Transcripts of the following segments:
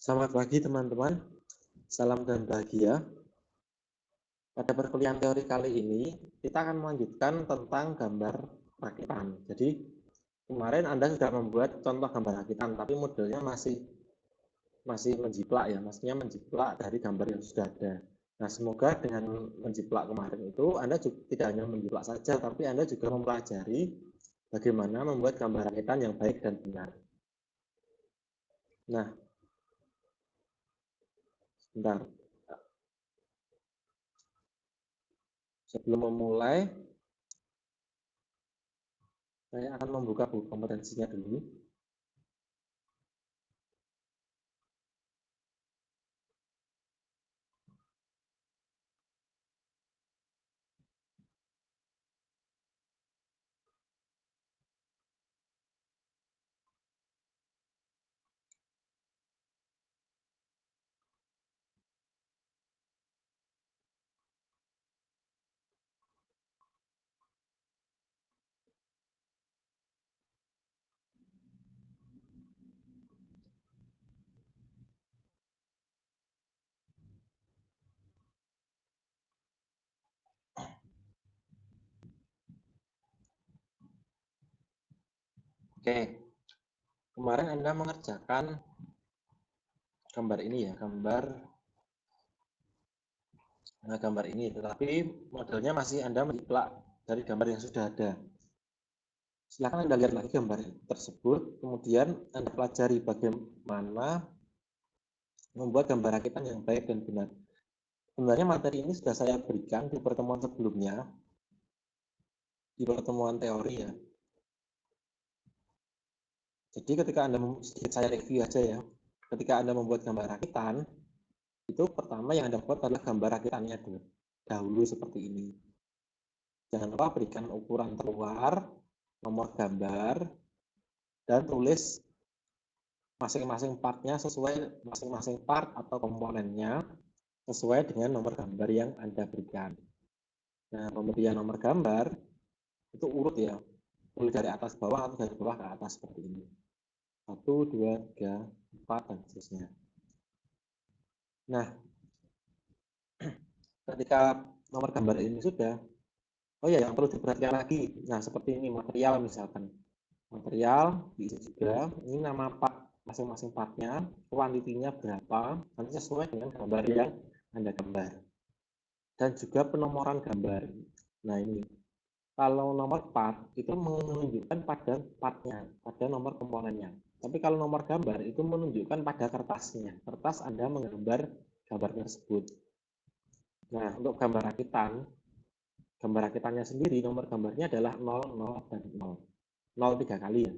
Selamat pagi teman-teman, salam dan bahagia. Pada perkuliahan teori kali ini, kita akan melanjutkan tentang gambar rakitan. Jadi, kemarin Anda sudah membuat contoh gambar rakitan, tapi modelnya masih menjiplak ya, maksudnya menjiplak dari gambar yang sudah ada. Nah, semoga dengan menjiplak kemarin itu, Anda juga tidak hanya menjiplak saja, tapi Anda juga mempelajari bagaimana membuat gambar rakitan yang baik dan benar. Nah, sebentar. Sebelum memulai, saya akan membuka buku kompetensinya dulu. Oke, kemarin Anda mengerjakan gambar ini ya, gambar ini, tetapi modelnya masih Anda menjiplak dari gambar yang sudah ada. Silakan Anda lihat lagi gambar tersebut, kemudian Anda pelajari bagaimana membuat gambar rakitan yang baik dan benar. Sebenarnya materi ini sudah saya berikan di pertemuan sebelumnya, di pertemuan teori ya. Jadi ketika Anda, sedikit saya review aja ya, ketika Anda membuat gambar rakitan, itu pertama yang Anda buat adalah gambar rakitannya dahulu seperti ini. Jangan lupa berikan ukuran terluar, nomor gambar, dan tulis masing-masing partnya sesuai masing-masing part atau komponennya sesuai dengan nomor gambar yang Anda berikan. Nah, pemberian nomor gambar itu urut ya, mulai dari atas bawah atau dari bawah ke atas seperti ini. 1, 2, 3, 4, dan seterusnya. Nah, ketika nomor gambar ini sudah, oh ya, yang perlu diperhatikan lagi, nah seperti ini material misalkan. Material diisi juga, ini nama part masing-masing partnya, kuantitinya berapa, nanti sesuai dengan gambar yang Anda gambar. Dan juga penomoran gambar. Nah ini, kalau nomor part itu menunjukkan pada partnya, pada nomor komponennya. Tapi kalau nomor gambar itu menunjukkan pada kertasnya, kertas Anda menggambar gambar tersebut. Nah, untuk gambar rakitannya sendiri, nomor gambarnya adalah 0, 0, dan 0. 0 3 kali ya.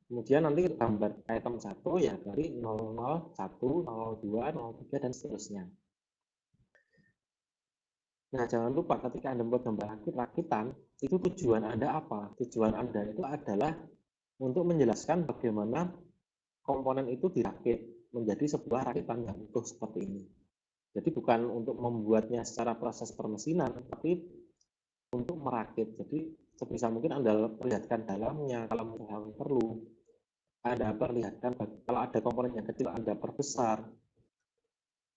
Kemudian nanti gambar item 1 ya dari 00, 1, 02, 03, dan seterusnya. Nah, jangan lupa ketika Anda membuat gambar rakitan, itu tujuan Anda apa? Tujuan Anda itu adalah untuk menjelaskan bagaimana komponen itu dirakit menjadi sebuah rakitan yang utuh seperti ini. Jadi bukan untuk membuatnya secara proses permesinan, tapi untuk merakit. Jadi sebisa mungkin Anda perlihatkan dalamnya kalau perlu. Anda perlihatkan kalau ada komponen yang kecil Anda perbesar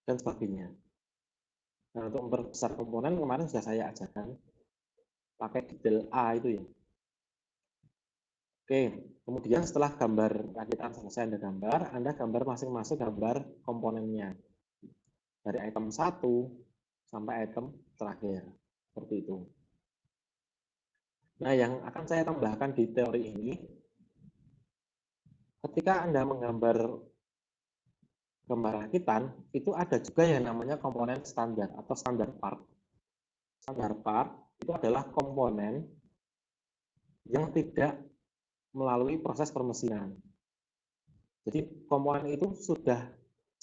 dan sebagainya. Nah, untuk memperbesar komponen kemarin sudah saya ajarkan pakai detail A itu ya. Oke, kemudian setelah gambar rakitan selesai Anda gambar masing-masing gambar komponennya. Dari item 1 sampai item terakhir. Seperti itu. Nah, yang akan saya tambahkan di teori ini, ketika Anda menggambar gambar rakitan, itu ada juga yang namanya komponen standar atau standar part. Standar part itu adalah komponen yang tidak melalui proses permesinan. Jadi komponen itu sudah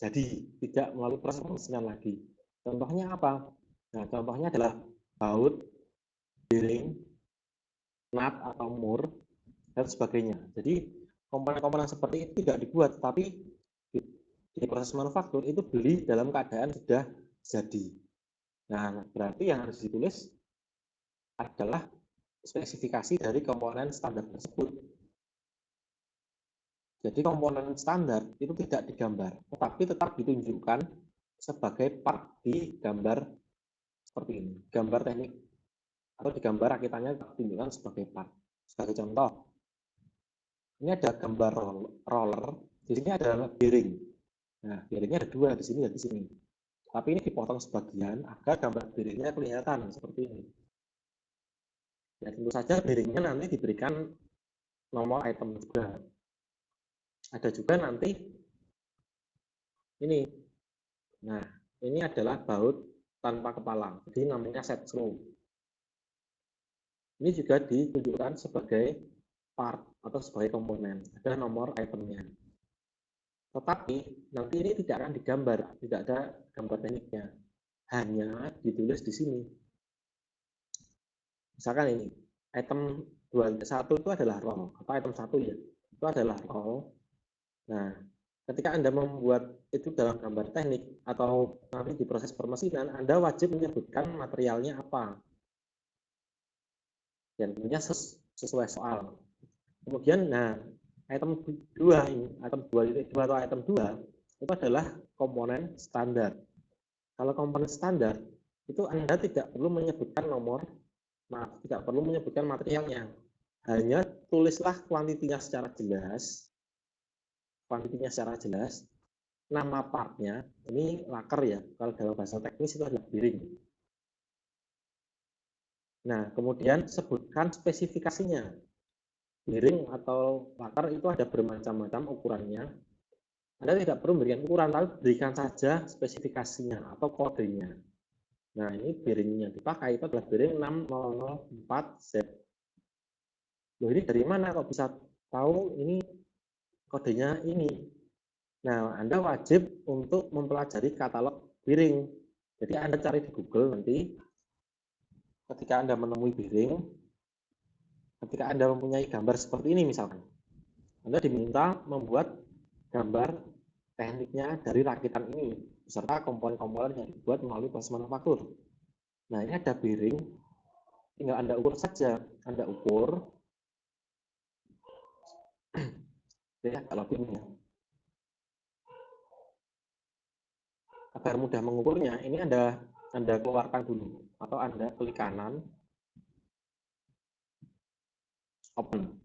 jadi, tidak melalui proses permesinan lagi. Contohnya apa? Nah, contohnya adalah baut, bearing, nut atau mur, dan sebagainya. Jadi komponen-komponen seperti itu tidak dibuat, tapi di proses manufaktur itu beli dalam keadaan sudah jadi. Nah, berarti yang harus ditulis adalah spesifikasi dari komponen standar tersebut. Jadi komponen standar itu tidak digambar, tetapi tetap ditunjukkan sebagai part di gambar seperti ini. Gambar teknik atau di gambar rakitannya ditunjukkan sebagai part. Sebagai contoh, ini ada gambar roller, di sini ada bearing. Nah, bearingnya ada dua, di sini dan di sini. Tapi ini dipotong sebagian agar gambar bearingnya kelihatan seperti ini. Ya, tentu saja bearingnya nanti diberikan nomor item juga. Ada juga nanti ini. Nah, ini adalah baut tanpa kepala, jadi namanya set screw. Ini juga ditunjukkan sebagai part atau sebagai komponen, ada nomor itemnya. Tetapi nanti ini tidak akan digambar, tidak ada gambar tekniknya, hanya ditulis di sini. Misalkan ini, item 21 itu adalah roll, atau item 1 ya, itu adalah roll. Nah, ketika Anda membuat itu dalam gambar teknik atau nanti di proses permesinan, Anda wajib menyebutkan materialnya apa. Dan tentunya sesuai soal. Kemudian, nah, item 2 ini, item 2 atau item 2 itu adalah komponen standar. Kalau komponen standar, itu Anda tidak perlu menyebutkan tidak perlu menyebutkan materialnya. Hanya tulislah kuantitinya secara jelas, nama partnya, ini laker ya, kalau dalam bahasa teknis itu adalah bearing. Nah, kemudian sebutkan spesifikasinya. Bearing atau laker itu ada bermacam-macam ukurannya. Anda tidak perlu memberikan ukuran, tapi berikan saja spesifikasinya atau kodenya. Nah, ini bearingnya dipakai itu adalah bearing 6004Z. Loh, ini dari mana kok bisa tahu ini kodenya ini? Nah, Anda wajib untuk mempelajari katalog bearing. Jadi Anda cari di Google nanti, ketika Anda menemui bearing, ketika Anda mempunyai gambar seperti ini misalkan, Anda diminta membuat gambar tekniknya dari rakitan ini, beserta komponen-komponen yang dibuat melalui proses manufaktur. Nah, ini ada bearing, tinggal Anda ukur saja. Anda ukur, ya, kalau ini ya. Agar mudah mengukurnya, ini Anda keluarkan dulu, atau Anda klik kanan, open.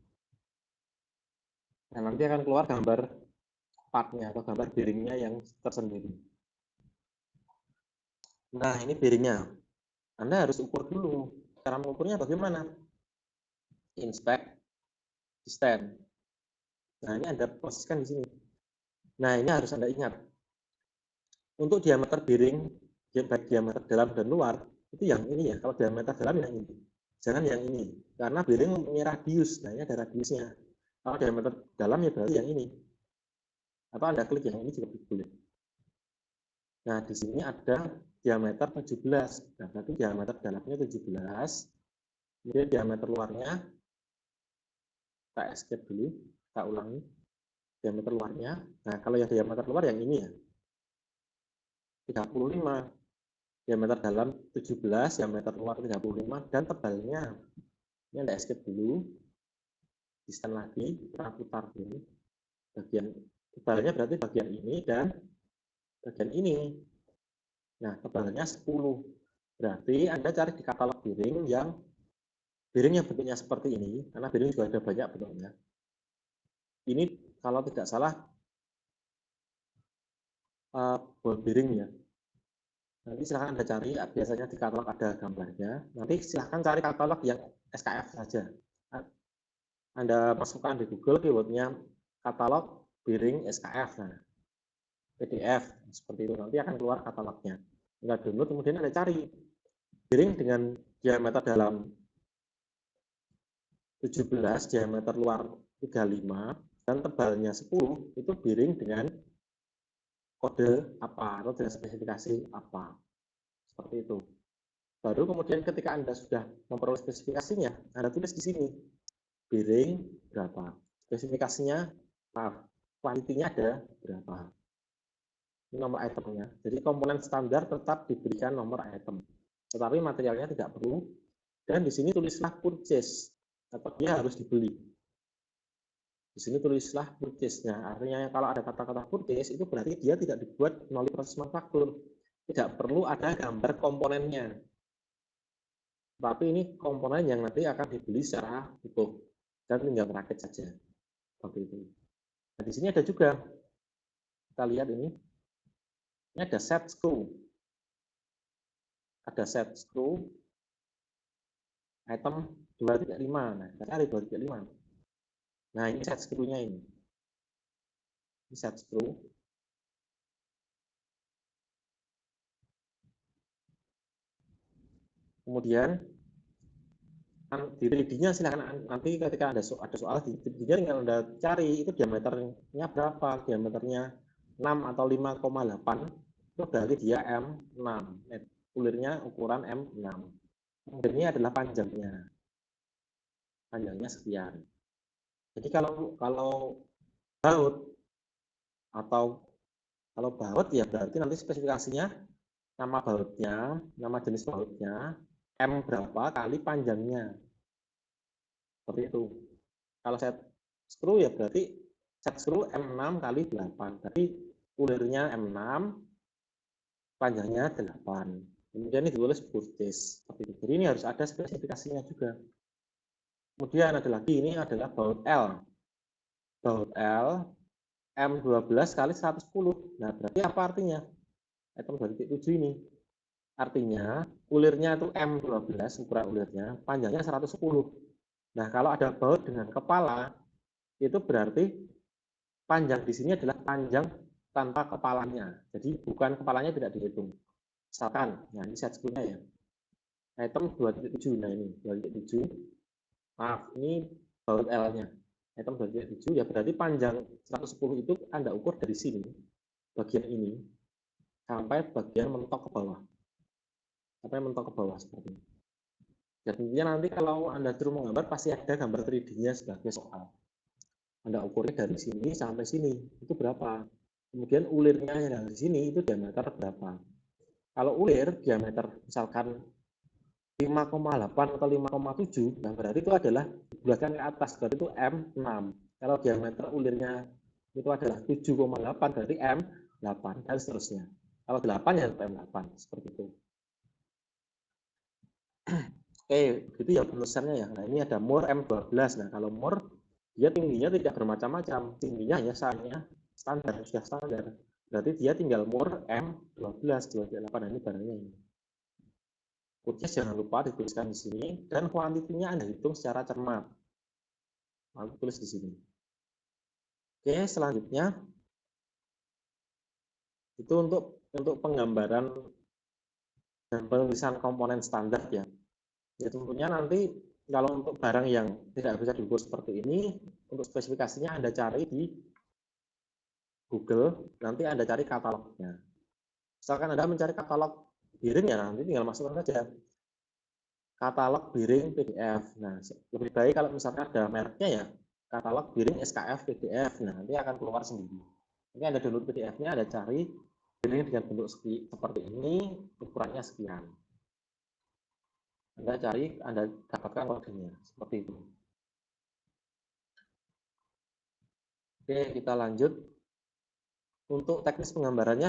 Nah, nanti akan keluar gambar partnya atau gambar bearingnya yang tersendiri. Nah, ini bearingnya. Anda harus ukur dulu. Cara mengukurnya bagaimana? Inspect, distance. Nah, ini Anda posisikan di sini. Nah, ini harus Anda ingat. Untuk diameter bearing, baik diameter dalam dan luar, itu yang ini ya. Kalau diameter dalam yang ini. Jangan yang ini. Karena bearing mempunyai radius. Nah, ini ada radiusnya. Kalau diameter dalam ya berarti yang ini. Atau Anda klik yang ini juga boleh. Nah, di sini ada diameter 17. Nah, berarti diameter dalamnya 17. Kemudian diameter luarnya, kita escape dulu, kita ulangi. Diameter luarnya. Nah, kalau yang diameter luar yang ini ya. 35. Diameter dalam 17, diameter luar 35, dan tebalnya. Ini Anda escape dulu. Distance lagi, kita putar dulu. Bagian tebalnya berarti bagian ini dan bagian ini. Nah, tebalnya 10. Berarti Anda cari di katalog bearing yang bentuknya seperti ini, karena bearing juga ada banyak bentuknya. Ini kalau tidak salah ball bearing ya. Nanti silahkan Anda cari, biasanya di katalog ada gambarnya. Nanti silahkan cari katalog yang SKF saja. Anda masukkan di Google keywordnya katalog bearing SKF. Nah, PDF seperti itu, nanti akan keluar katalognya. Anda download, kemudian Anda cari bearing dengan diameter dalam 17, diameter luar 35, dan tebalnya 10, itu bearing dengan kode apa atau dengan spesifikasi apa. Seperti itu. Baru kemudian ketika Anda sudah memperoleh spesifikasinya, Anda tulis di sini bearing berapa. Spesifikasinya, kuantitinya ada berapa. Ini nomor itemnya. Jadi komponen standar tetap diberikan nomor item. Tetapi materialnya tidak perlu. Dan di sini tulislah purchase, atau dia harus dibeli. Di sini tulislah purchase-nya. Artinya kalau ada kata-kata purchase itu berarti dia tidak dibuat melalui proses manufaktur. Tidak perlu ada gambar komponennya. Tapi ini komponen yang nanti akan dibeli secara utuh dan tinggal merakit saja. Seperti itu. Nah, di sini ada juga. Kita lihat ini. Ini ada set screw. Ada set screw item 235. Nah, kita cari 235. Nah, ini set screw-nya ini. Ini set screw. Kemudian di 3D-nya silakan nanti ketika ada soal di 3D-nya tinggal Anda cari itu diameternya berapa, diameternya 6 atau 5,8 itu berarti dia M6, ulirnya ukuran M6. Kemudian ini adalah panjangnya sekian. Jadi kalau baut atau kalau baut ya berarti nanti spesifikasinya nama bautnya, nama jenis bautnya, M berapa kali panjangnya. Seperti itu. Kalau set screw ya berarti set screw M6 kali 8. Tapi ulirnya M6, panjangnya 8. Kemudian ini ditulis purchase. Seperti itu. Jadi ini harus ada spesifikasinya juga. Kemudian ada lagi, ini adalah baut L. Baut L M12 kali 110. Nah, berarti apa artinya? Item 2.7 ini. Artinya, ulirnya itu M12, ukuran ulirnya, panjangnya 110. Nah, kalau ada baut dengan kepala, itu berarti panjang di sini adalah panjang tanpa kepalanya. Jadi, bukan kepalanya tidak dihitung. Misalkan, nah ini set screw-nya ya. Item 2.7, nah ini 2.7. Maaf, ini baut L-nya. Item 2.7 ya berarti panjang 110 itu Anda ukur dari sini, bagian ini, sampai bagian mentok ke bawah. Sampai mentok ke bawah seperti ini. Dan tentunya nanti kalau Anda suruh menggambar pasti ada gambar 3D-nya sebagai soal. Anda ukurnya dari sini sampai sini, itu berapa? Kemudian ulirnya yang dari sini itu diameter berapa? Kalau ulir diameter misalkan 5,8 atau 5,7, nah berarti itu adalah bulatkan ke atas, berarti itu M6. Kalau diameter ulirnya itu adalah 7,8, berarti M8, dan seterusnya. Kalau 8 ya M8, seperti itu. Oke, itu ya penulisannya ya. Nah ini ada mur M12. Nah kalau mur, dia tingginya tidak bermacam-macam. Tingginya hanya standar, sudah standar. Berarti dia tinggal mur M12, 28. Nah ini barangnya ini. Purchase jangan lupa dituliskan di sini. Dan kuantitinya Anda hitung secara cermat. Lalu tulis di sini. Oke, selanjutnya. Itu untuk penggambaran dan penulisan komponen standar ya. Ya tentunya nanti kalau untuk barang yang tidak bisa diukur seperti ini, untuk spesifikasinya Anda cari di Google, nanti Anda cari katalognya. Misalkan Anda mencari katalog biring ya nanti tinggal masukkan saja katalog biring PDF. Nah, lebih baik kalau misalkan ada mereknya ya katalog biring SKF PDF. Nah, nanti akan keluar sendiri. Ini Anda download PDF-nya, Anda cari biring dengan bentuk seperti ini, ukurannya sekian. Anda cari, Anda dapatkan kodenya seperti itu. Oke, kita lanjut. Untuk teknis penggambarannya,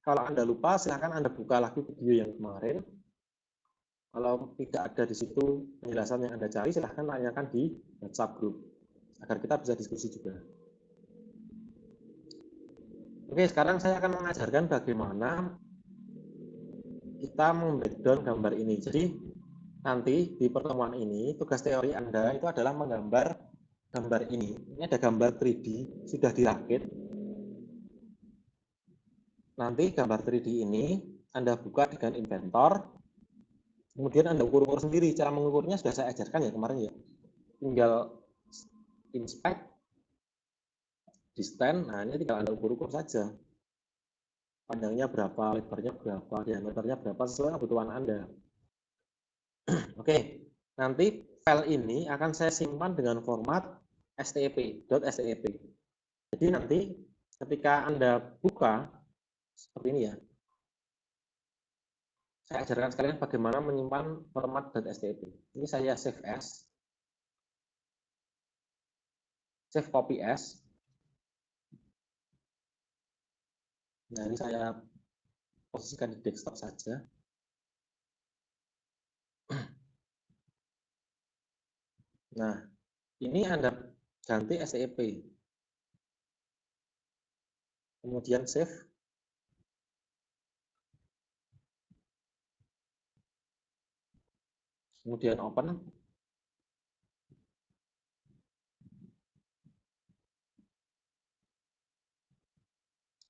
kalau Anda lupa, silahkan Anda buka lagi video yang kemarin. Kalau tidak ada di situ penjelasan yang Anda cari, silahkan tanyakan di WhatsApp group, agar kita bisa diskusi juga. Oke, sekarang saya akan mengajarkan bagaimana kita membreakdown gambar ini. Jadi, nanti di pertemuan ini, tugas teori Anda itu adalah menggambar gambar ini. Ini ada gambar 3D, sudah dirakit. Nanti gambar 3D ini Anda buka dengan Inventor, kemudian Anda ukur-ukur sendiri. Cara mengukurnya sudah saya ajarkan ya kemarin ya. Tinggal inspect, distance, nah ini tinggal Anda ukur-ukur saja. Panjangnya berapa, lebarnya berapa, diameternya berapa, sesuai kebutuhan Anda. Oke, nanti file ini akan saya simpan dengan format step.step. Jadi nanti ketika Anda buka, seperti ini ya, saya ajarkan sekalian bagaimana menyimpan format .step. Ini saya save as. save copy as. Nah, ini saya posisikan di desktop saja. Nah, ini Anda ganti STEP. Kemudian save. Kemudian open.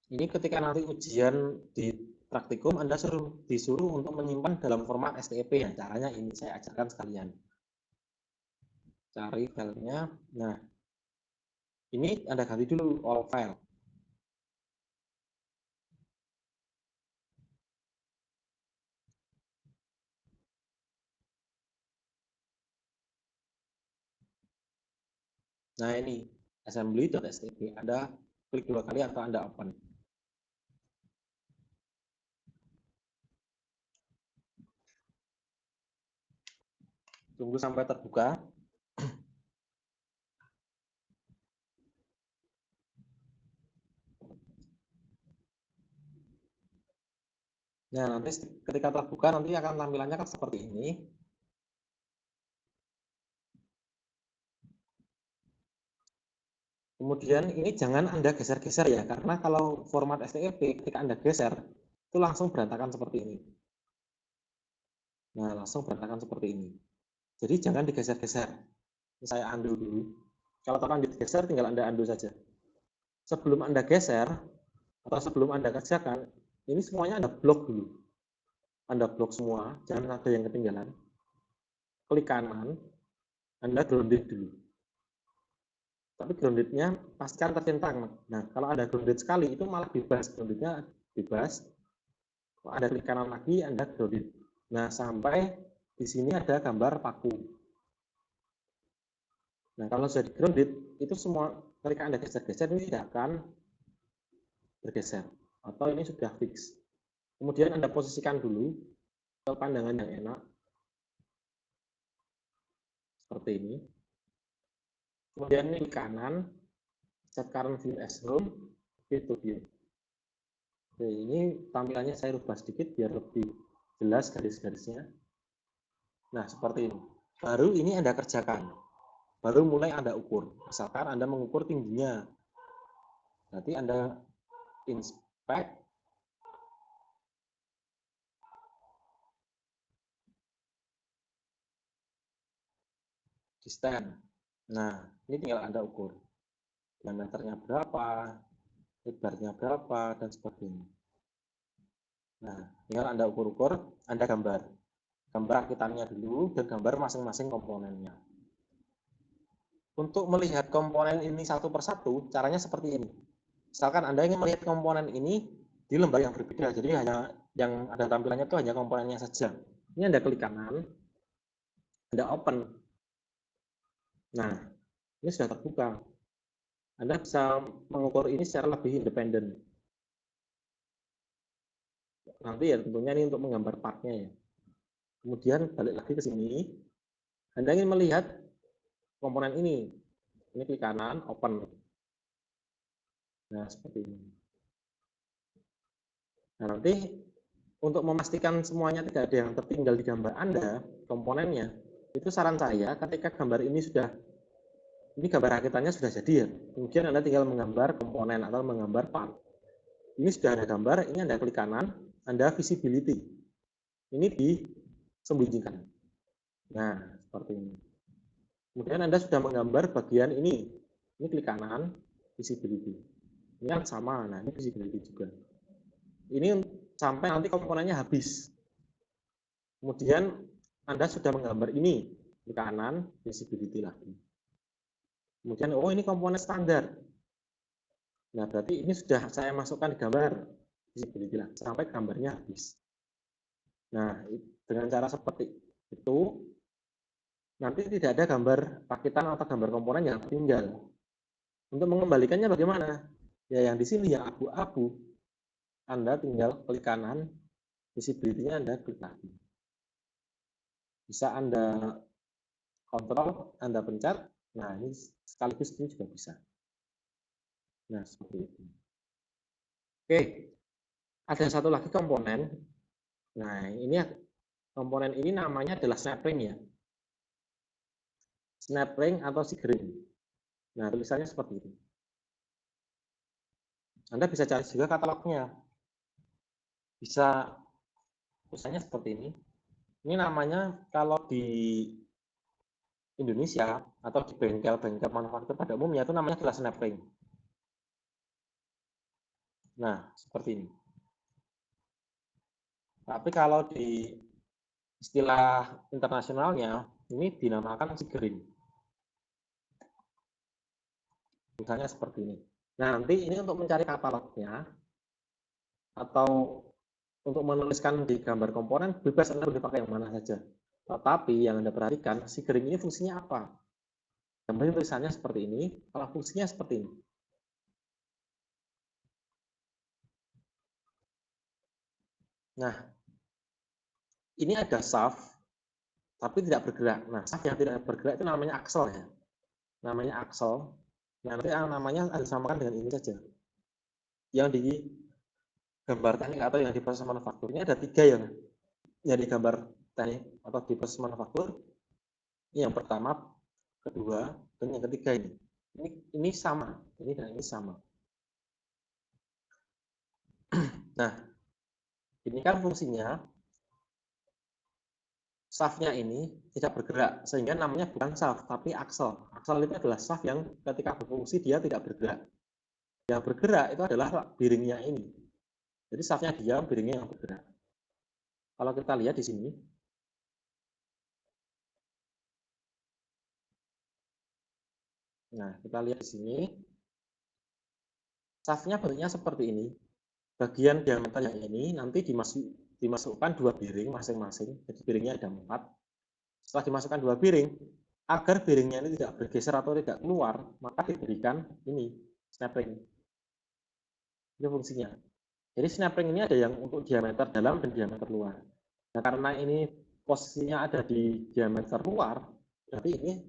Ini ketika nanti ujian di praktikum, Anda disuruh untuk menyimpan dalam format STEP. Ya, caranya ini saya ajarkan sekalian. Cari filenya. Nah, ini Anda ganti dulu all file. Nah, ini assembly.stp. Anda klik 2 kali atau Anda open. Tunggu sampai terbuka. Nah, nanti ketika terbuka nanti akan tampilannya kan seperti ini. Kemudian ini jangan Anda geser-geser ya, karena kalau format STEP ketika Anda geser itu langsung berantakan seperti ini. Nah, langsung berantakan seperti ini. Jadi jangan digeser-geser. Saya undo dulu. Kalau tekan digeser tinggal Anda undo saja. Sebelum Anda geser atau sebelum Anda kerjakan, ini semuanya Anda blok dulu. Anda blok semua, jangan ada yang ketinggalan. Klik kanan, Anda grounded dulu. Tapi groundednya pastikan tercentang. Nah, kalau ada grounded sekali, itu malah bebas. Groundednya bebas. Kalau Anda klik kanan lagi, Anda grounded. Nah, sampai di sini ada gambar paku. Nah, kalau sudah di grounded, itu semua ketika Anda geser-geser, ini tidak akan bergeser. Atau ini sudah fix. Kemudian Anda posisikan dulu ke pandangan yang enak. Seperti ini. Kemudian ini di kanan, set current view as home, itu view. Oke, ini tampilannya saya rubah sedikit biar lebih jelas garis-garisnya. Nah, seperti ini. Baru ini Anda kerjakan. Baru mulai Anda ukur. Misalkan Anda mengukur tingginya. Nanti Anda inspect. Distance. Nah, ini tinggal Anda ukur. Diameternya berapa, lebarnya berapa, dan sebagainya. Nah, tinggal Anda ukur-ukur, Anda gambar. Gambar rakitannya dulu, dan gambar masing-masing komponennya. Untuk melihat komponen ini satu persatu, caranya seperti ini. Misalkan Anda ingin melihat komponen ini di lembar yang berbeda, jadi hanya yang ada tampilannya itu hanya komponennya saja. Ini Anda klik kanan, Anda open. Nah, ini sudah terbuka. Anda bisa mengukur ini secara lebih independen. Nanti ya tentunya ini untuk menggambar partnya ya. Kemudian balik lagi ke sini. Anda ingin melihat komponen ini. Ini klik kanan, open. Nah, seperti ini. Nah, nanti untuk memastikan semuanya tidak ada yang tertinggal di gambar Anda, komponennya, itu saran saya ketika gambar ini gambar rakitannya sudah jadi ya, kemudian Anda tinggal menggambar komponen atau menggambar part. Ini sudah ada gambar, ini Anda klik kanan, Anda visibility. Ini disembunyikan. Nah, seperti ini. Kemudian Anda sudah menggambar bagian ini klik kanan, visibility. Ini kan sama, nah ini visibility juga. Ini sampai nanti komponennya habis. Kemudian Anda sudah menggambar ini di kanan, visibility lagi. Kemudian, oh ini komponen standar. Nah, berarti ini sudah saya masukkan di gambar visibility lagi, sampai gambarnya habis. Nah, dengan cara seperti itu, nanti tidak ada gambar rakitan atau gambar komponen yang tertinggal. Untuk mengembalikannya bagaimana? Ya, yang di sini yang abu-abu, Anda tinggal klik kanan, visibility-nya Anda klik lagi. Bisa Anda kontrol, Anda pencet, nah ini sekaligus ini juga bisa. Nah, seperti itu. Oke, ada satu lagi komponen. Nah, ini komponen ini namanya adalah snap ring ya. Snap ring atau sigring. Nah, tulisannya seperti itu. Anda bisa cari juga katalognya. Bisa tulisannya seperti ini. Ini namanya kalau di Indonesia atau di bengkel-bengkel manufaktur pada umumnya itu namanya adalah snap ring. Nah, seperti ini. Tapi kalau di istilah internasionalnya ini dinamakan sigring. Misalnya seperti ini. Nah, nanti ini untuk mencari katalognya atau untuk menuliskan di gambar komponen bebas Anda boleh pakai yang mana saja. Tetapi yang Anda perhatikan, sigring ini fungsinya apa? Gambar tulisannya seperti ini, kalau fungsinya seperti ini. Nah, ini ada shaft, tapi tidak bergerak. Nah, shaft yang tidak bergerak itu namanya aksel ya. Namanya aksel. Nanti namanya Anda samakan dengan ini saja. Yang di gambar teknik atau yang di proses manufakturnya ada 3 yang digambar teknik atau di proses manufaktur. Ini yang pertama, kedua, dan yang ketiga ini. Ini sama, ini dan ini sama. Nah, ini kan fungsinya shaft-nya ini tidak bergerak, sehingga namanya bukan shaft, tapi aksel. Aksel itu adalah shaft yang ketika berfungsi dia tidak bergerak. Yang bergerak itu adalah bearing-nya ini. Jadi shaft-nya diam, bearing-nya yang bergerak. Kalau kita lihat di sini, nah kita lihat di sini, shaft-nya bentuknya seperti ini. Bagian diameter yang ini nanti dimasukkan 2 bearing masing-masing. Jadi bearingnya ada 4. Setelah dimasukkan 2 bearing, agar bearingnya ini tidak bergeser atau tidak keluar, maka diberikan ini snap ring. Ini fungsinya. Jadi snap ring ini ada yang untuk diameter dalam dan diameter luar. Nah, karena ini posisinya ada di diameter luar, berarti ini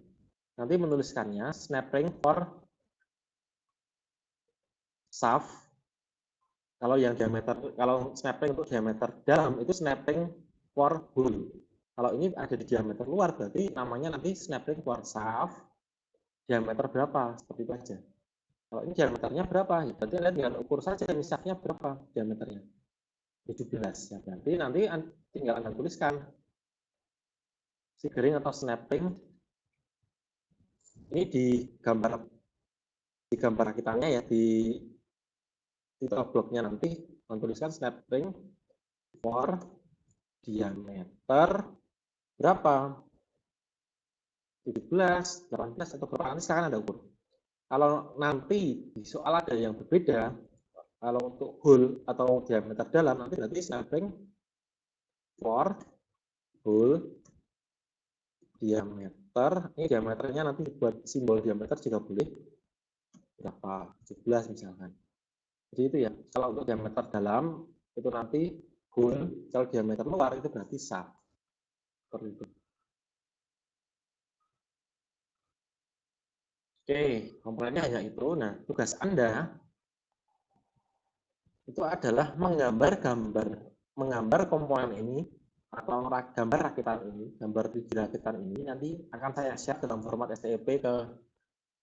nanti menuliskannya snap ring for shaft. Kalau snap ring untuk diameter dalam itu snap ring for hole. Kalau ini ada di diameter luar berarti namanya nanti snap ring for shaft diameter berapa, seperti itu aja. Kalau ini diameternya berapa, ya berarti Anda tinggal ukur saja ini shaftnya berapa diameternya. 17 ya, berarti nanti tinggal Anda tuliskan sigring atau snap ring ini di gambar rakitannya ya, di title blocknya nanti menuliskan snap ring for diameter berapa, 17, 18 atau berapa, nanti sekarang Anda ukur. Kalau nanti di soal ada yang berbeda, kalau untuk hole atau diameter dalam nanti berarti snap ring for hole diameter, ini diameternya nanti buat simbol diameter juga boleh berapa, 17 misalkan. Jadi itu ya, kalau untuk diameter dalam itu nanti hole, kalau diameter luar itu berarti shaft. Seperti itu. Oke, komponennya hanya itu. Nah, tugas Anda itu adalah menggambar komponen ini atau gambar rakitan ini, gambar 3D rakitan ini nanti akan saya share dalam format STP ke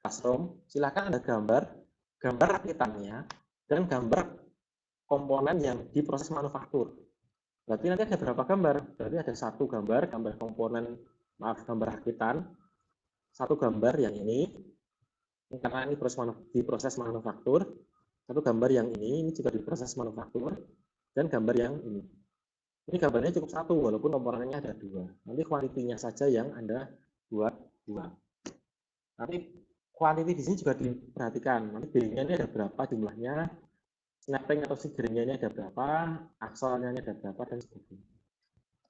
Classroom. Silakan Anda gambar rakitannya dan gambar komponen yang diproses manufaktur. Berarti nanti ada berapa gambar? Berarti ada satu gambar komponen, gambar rakitan, satu gambar yang ini, karena ini diproses manufaktur, satu gambar yang ini juga diproses manufaktur, dan gambar yang ini. Ini gambarnya cukup satu, walaupun komponennya ada 2. Nanti kuantitinya saja yang Anda buat 2. Nanti kuantiti di sini juga diperhatikan. Nanti bearingnya ini ada berapa jumlahnya, snap ring atau sigringnya ini ada berapa, akselnya ini ada berapa, dan sebagainya.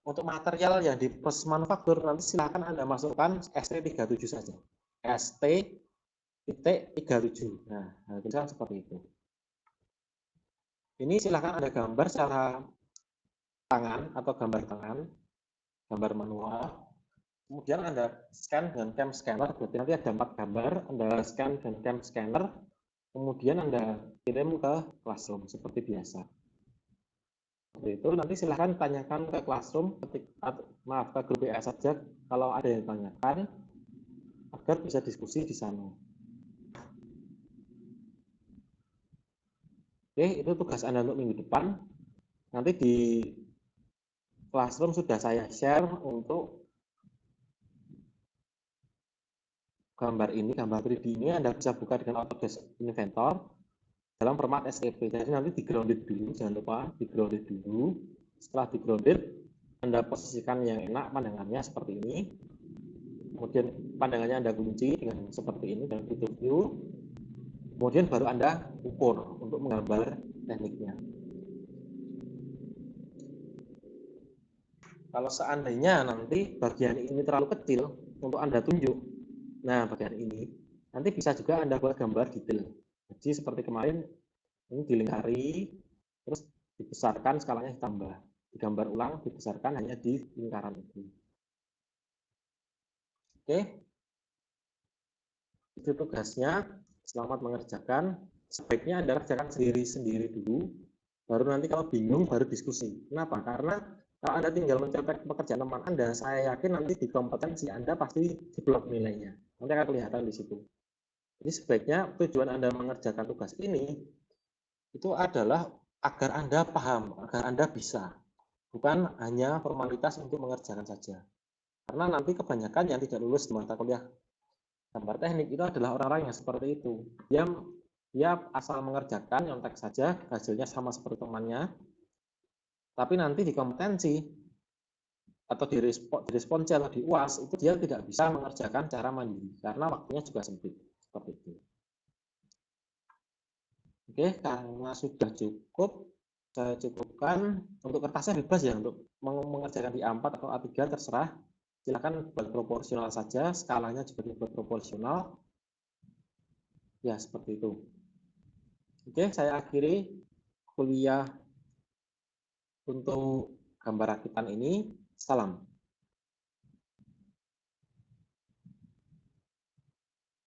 Untuk material yang di proses manufaktur, nanti silakan Anda masukkan ST37 saja. ST37. Nah, tulisan seperti itu. Ini silakan Anda gambar secara tangan atau gambar tangan, gambar manual. Kemudian Anda scan dengan cam scanner, berarti nanti ada 4 gambar, Anda scan dengan cam scanner, kemudian Anda kirim ke Classroom seperti biasa. Seperti itu, nanti silahkan tanyakan ke Classroom, maaf, ke grup WA saja kalau ada yang tanyakan, agar bisa diskusi di sana. Oke, itu tugas Anda untuk minggu depan. Nanti di Classroom sudah saya share untuk gambar ini, gambar 3D ini Anda bisa buka dengan Autodesk Inventor dalam format STP. Jadi nanti di grounded dulu, jangan lupa di grounded dulu. Setelah di grounded, Anda posisikan yang enak pandangannya seperti ini. Kemudian pandangannya Anda kunci dengan seperti ini dan fitur view. Kemudian baru Anda ukur untuk menggambar tekniknya. Kalau seandainya nanti bagian ini terlalu kecil untuk Anda tunjuk, nah bagian ini, nanti bisa juga Anda buat gambar detail. Jadi seperti kemarin, ini dilingkari, terus dibesarkan, skalanya ditambah. Digambar ulang, dibesarkan hanya di lingkaran itu. Oke, itu tugasnya. Selamat mengerjakan. Sebaiknya Anda kerjakan sendiri-sendiri dulu, baru nanti kalau bingung baru diskusi. Kenapa? Karena kalau Anda tinggal mencontek pekerjaan teman Anda, saya yakin nanti di kompetensi Anda pasti jeblok nilainya. Nanti akan kelihatan di situ. Jadi sebaiknya tujuan Anda mengerjakan tugas ini itu adalah agar Anda paham, agar Anda bisa. Bukan hanya formalitas untuk mengerjakan saja. Karena nanti kebanyakan yang tidak lulus di mata kuliah gambar teknik itu adalah orang-orang yang seperti itu. Dia asal mengerjakan, nyontek saja, hasilnya sama seperti temannya, tapi nanti di kompetensi atau di respons atau di UAS itu dia tidak bisa mengerjakan cara mandiri karena waktunya juga sempit seperti itu. Oke, karena sudah cukup, saya cukupkan. Untuk kertasnya bebas ya, untuk mengerjakan di A4 atau A3 terserah. Silakan buat proporsional saja, skalanya juga dibuat proporsional. Ya, seperti itu. Oke, saya akhiri kuliah untuk gambar rakitan ini. Salam.